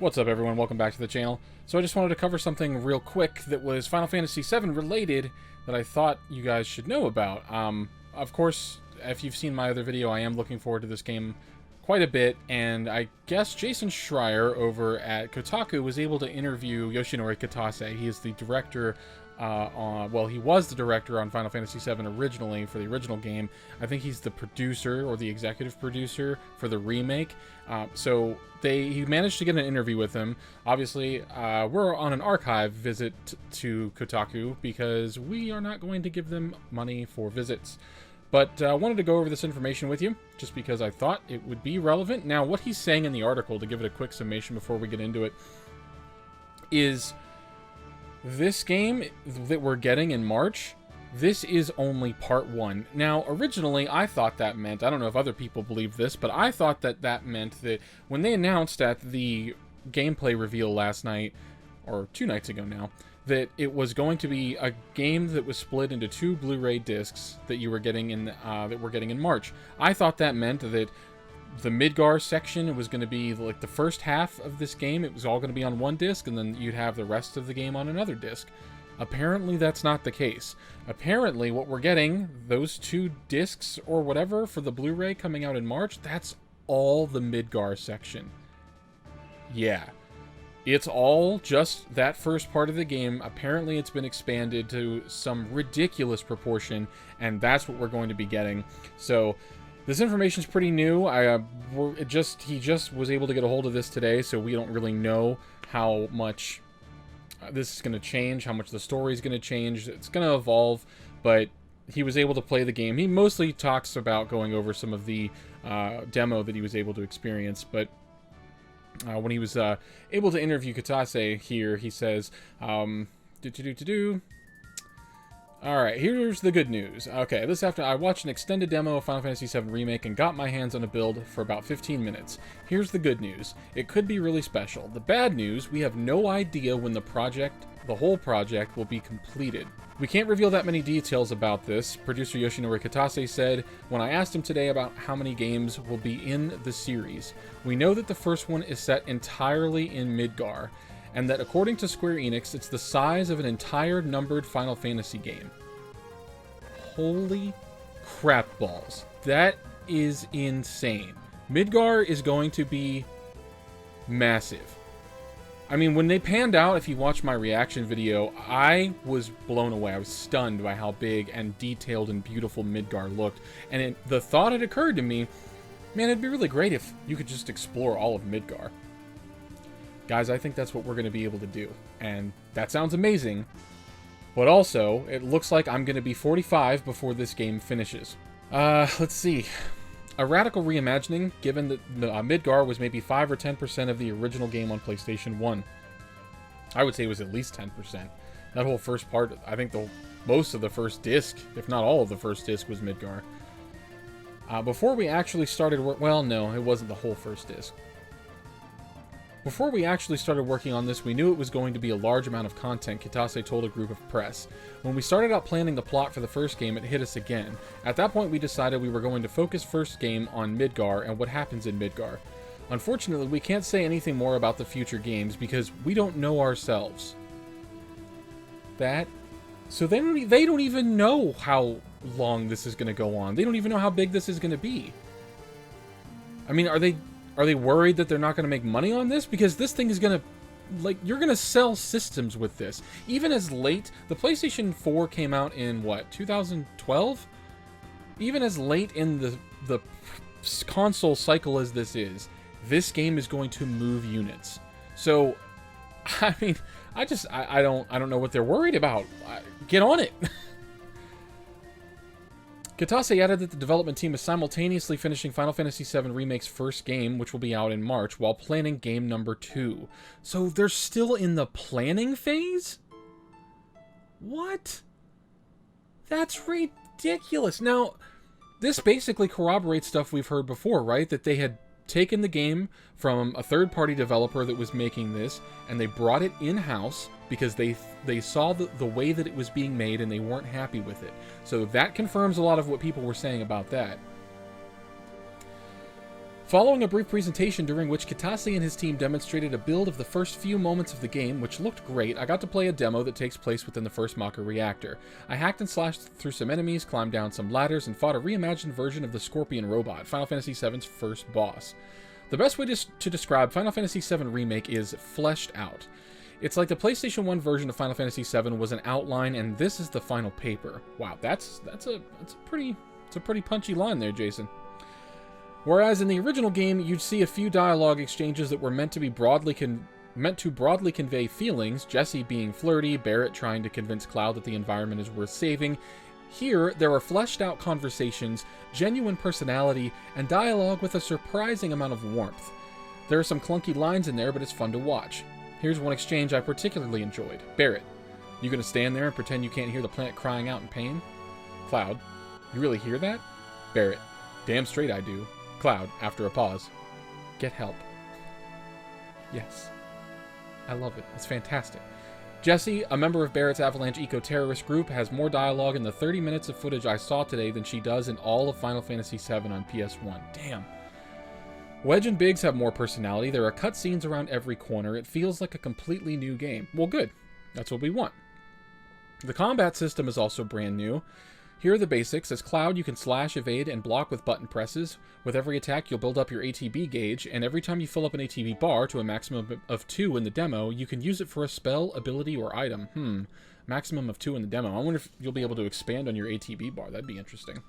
What's up, everyone? Welcome back to the channel. So I just wanted to cover something real quick that was Final Fantasy VII related that I thought you guys should know about. Of course, if you've seen my other video, I am looking forward to this game quite a bit, and I guess Jason Schreier over at Kotaku was able to interview Yoshinori Kitase. He is the director well, he was the director on Final Fantasy VII originally for the original game. I think he's the producer or the executive producer for the remake. So he managed to get an interview with him. Obviously, we're on an archive visit to Kotaku because we are not going to give them money for visits. But I wanted to go over this information with you just because I thought it would be relevant. Now, what he's saying in the article, to give it a quick summation before we get into it, is this game that we're getting in March, this is only part 1. Now, originally, I thought that meant, I don't know if other people believe this, but I thought that that meant that when they announced at the gameplay reveal last night, or 2 nights ago now, that it was going to be a game that was split into 2 Blu-ray discs that you were getting in, that we're getting in March. I thought that meant that the Midgar section was going to be like the first half of this game. It was all going to be on one disc, and then you'd have the rest of the game on another disc. Apparently, that's not the case. Apparently, what we're getting, those 2 discs or whatever for the Blu-ray coming out in March, that's all the Midgar section. Yeah. It's all just that first part of the game. Apparently, it's been expanded to some ridiculous proportion, and that's what we're going to be getting. So this information is pretty new. He just was able to get a hold of this today, so we don't really know how much this is going to change, how much the story is going to change. It's going to evolve, but he was able to play the game. He mostly talks about going over some of the demo that he was able to experience, but when he was able to interview Kitase here, he says, Alright, here's the good news. Okay, this afternoon I watched an extended demo of Final Fantasy VII Remake and got my hands on a build for about 15 minutes. Here's the good news. It could be really special. The bad news, we have no idea when the whole project, will be completed. We can't reveal that many details about this, producer Yoshinori Kitase said when I asked him today about how many games will be in the series. We know that the first one is set entirely in Midgar, and that according to Square Enix, it's the size of an entire numbered Final Fantasy game. Holy crap balls. That is insane. Midgar is going to be massive. I mean, when they panned out, if you watch my reaction video, I was blown away. I was stunned by how big and detailed and beautiful Midgar looked. And the thought had occurred to me, man, it'd be really great if you could just explore all of Midgar. Guys, I think that's what we're going to be able to do. And that sounds amazing. But also, it looks like I'm going to be 45 before this game finishes. Let's see. A radical reimagining, given that Midgar was maybe 5 or 10% of the original game on PlayStation 1. I would say it was at least 10%. That whole first part, I think most of the first disc, if not all of the first disc, was Midgar. Before we actually started well, no, it wasn't the whole first disc. Before we actually started working on this, we knew it was going to be a large amount of content, Kitase told a group of press. When we started out planning the plot for the first game, it hit us again. At that point, we decided we were going to focus first game on Midgar and what happens in Midgar. Unfortunately, we can't say anything more about the future games because we don't know ourselves. So they don't even know how long this is going to go on. They don't even know how big this is going to be. I mean, Are they worried that they're not going to make money on this? Because this thing is going to, like, you're going to sell systems with this. Even as late, the PlayStation 4 came out in, what, 2012? Even as late in the console cycle as this game is going to move units. So, I mean, I don't know what they're worried about. Get on it. Kitase added that the development team is simultaneously finishing Final Fantasy VII Remake's first game, which will be out in March, while planning game number 2. So they're still in the planning phase? What? That's ridiculous. Now, this basically corroborates stuff we've heard before, right? That they had taken the game from a third-party developer that was making this, and they brought it in-house because they saw the way that it was being made and they weren't happy with it. So that confirms a lot of what people were saying about that. Following a brief presentation during which Kitase and his team demonstrated a build of the first few moments of the game, which looked great, I got to play a demo that takes place within the first Maka reactor. I hacked and slashed through some enemies, climbed down some ladders, and fought a reimagined version of the Scorpion robot, Final Fantasy VII's first boss. The best way to describe Final Fantasy VII Remake is fleshed out. It's like the PlayStation 1 version of Final Fantasy VII was an outline, and this is the final paper. Wow, that's a pretty punchy line there, Jason. Whereas in the original game, you'd see a few dialogue exchanges that were meant to broadly convey feelings, Jessie being flirty, Barrett trying to convince Cloud that the environment is worth saving. Here, there are fleshed out conversations, genuine personality, and dialogue with a surprising amount of warmth. There are some clunky lines in there, but it's fun to watch. Here's one exchange I particularly enjoyed. Barrett, you gonna stand there and pretend you can't hear the planet crying out in pain? Cloud, you really hear that? Barrett, damn straight I do. Cloud, after a pause, get help. Yes. I love it. It's fantastic. Jessie, a member of Barrett's Avalanche eco-terrorist group, has more dialogue in the 30 minutes of footage I saw today than she does in all of Final Fantasy VII on PS1. Damn. Wedge and Biggs have more personality. There are cutscenes around every corner. It feels like a completely new game. Well, good. That's what we want. The combat system is also brand new. Here are the basics. As Cloud, you can slash, evade, and block with button presses. With every attack, you'll build up your ATB gauge, and every time you fill up an ATB bar to a maximum of 2 in the demo, you can use it for a spell, ability, or item. Maximum of 2 in the demo. I wonder if you'll be able to expand on your ATB bar. That'd be interesting.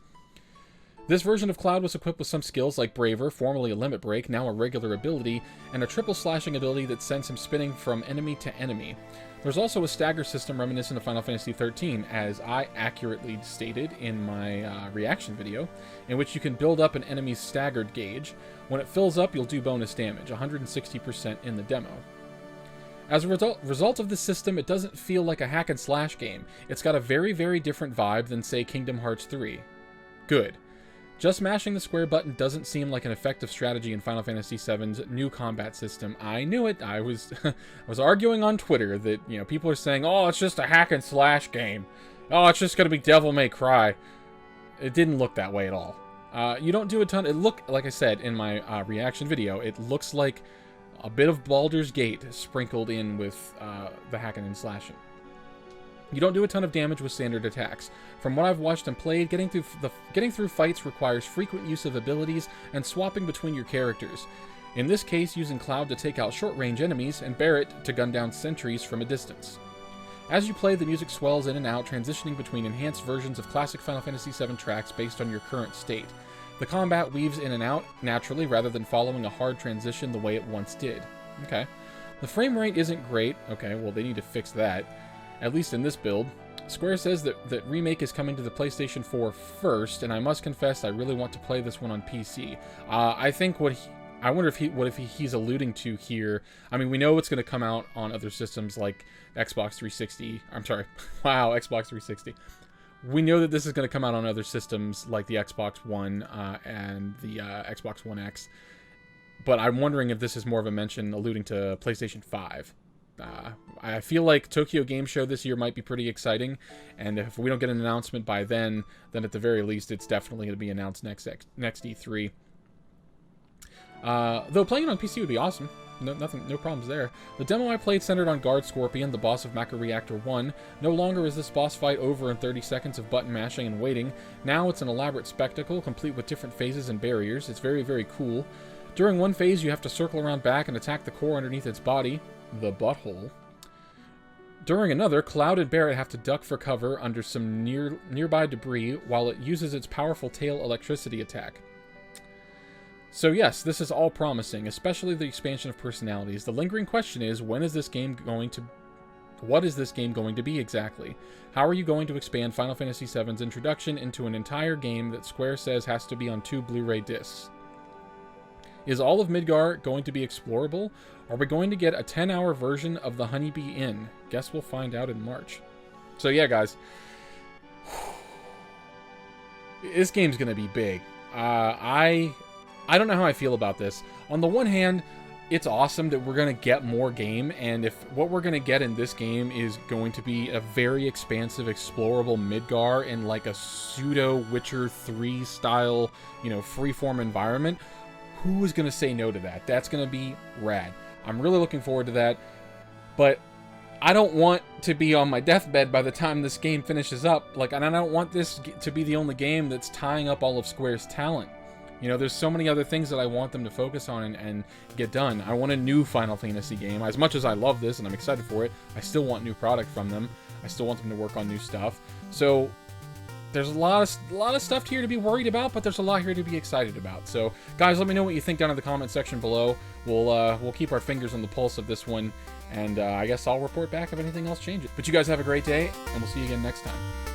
This version of Cloud was equipped with some skills like Braver, formerly a limit break, now a regular ability, and a triple slashing ability that sends him spinning from enemy to enemy. There's also a stagger system reminiscent of Final Fantasy XIII, as I accurately stated in my reaction video, in which you can build up an enemy's staggered gauge. When it fills up, you'll do bonus damage, 160% in the demo. As a result of this system, it doesn't feel like a hack and slash game. It's got a very, very different vibe than, say, Kingdom Hearts 3. Good. Just mashing the square button doesn't seem like an effective strategy in Final Fantasy VII's new combat system. I knew it. I was arguing on Twitter that, you know, people are saying, oh, it's just a hack and slash game. Oh, it's just going to be Devil May Cry. It didn't look that way at all. You don't do a ton. It looked, like I said in my reaction video, it looks like a bit of Baldur's Gate sprinkled in with the hacking and slashing. You don't do a ton of damage with standard attacks. From what I've watched and played, getting through fights requires frequent use of abilities and swapping between your characters. In this case, using Cloud to take out short-range enemies and Barrett to gun down sentries from a distance. As you play, the music swells in and out, transitioning between enhanced versions of classic Final Fantasy VII tracks based on your current state. The combat weaves in and out naturally rather than following a hard transition the way it once did. Okay. The frame rate isn't great. Okay, well, they need to fix that. At least in this build. Square says that Remake is coming to the PlayStation 4 first, and I must confess I really want to play this one on PC. I think I wonder if he's alluding to here. I mean, we know it's going to come out on other systems like Xbox 360. I'm sorry. Wow, Xbox 360. We know that this is going to come out on other systems like the Xbox One and the Xbox One X. But I'm wondering if this is more of a mention alluding to PlayStation 5. I feel like Tokyo Game Show this year might be pretty exciting, and if we don't get an announcement by then at the very least, it's definitely going to be announced next E3. Though playing it on PC would be awesome. No problems there. The demo I played centered on Guard Scorpion, the boss of Maka Reactor 1. No longer is this boss fight over in 30 seconds of button mashing and waiting. Now it's an elaborate spectacle, complete with different phases and barriers. It's very, very cool. During one phase, you have to circle around back and attack the core underneath its body. The butthole. During another, Cloud and Barrett have to duck for cover under some nearby debris while it uses its powerful tail electricity attack. So yes, this is all promising, especially the expansion of personalities. The lingering question is, what is this game going to be exactly? How are you going to expand Final Fantasy VII's introduction into an entire game that Square says has to be on 2 Blu-ray discs? Is all of Midgar going to be explorable? Are we going to get a 10-hour version of the Honeybee Inn? Guess we'll find out in March. So yeah, guys. This game's going to be big. I don't know how I feel about this. On the one hand, it's awesome that we're going to get more game, and if what we're going to get in this game is going to be a very expansive, explorable Midgar in like a pseudo Witcher 3 style, freeform environment, Who is going to say no to that? That's going to be rad. I'm really looking forward to that. But I don't want to be on my deathbed by the time this game finishes up. Like, and I don't want this to be the only game that's tying up all of Square's talent. You know, there's so many other things that I want them to focus on and get done. I want a new Final Fantasy game. As much as I love this and I'm excited for it, I still want new product from them. I still want them to work on new stuff. So there's a lot of stuff here to be worried about, but there's a lot here to be excited about. So, guys, let me know what you think down in the comment section below. We'll keep our fingers on the pulse of this one, and I guess I'll report back if anything else changes. But you guys have a great day, and we'll see you again next time.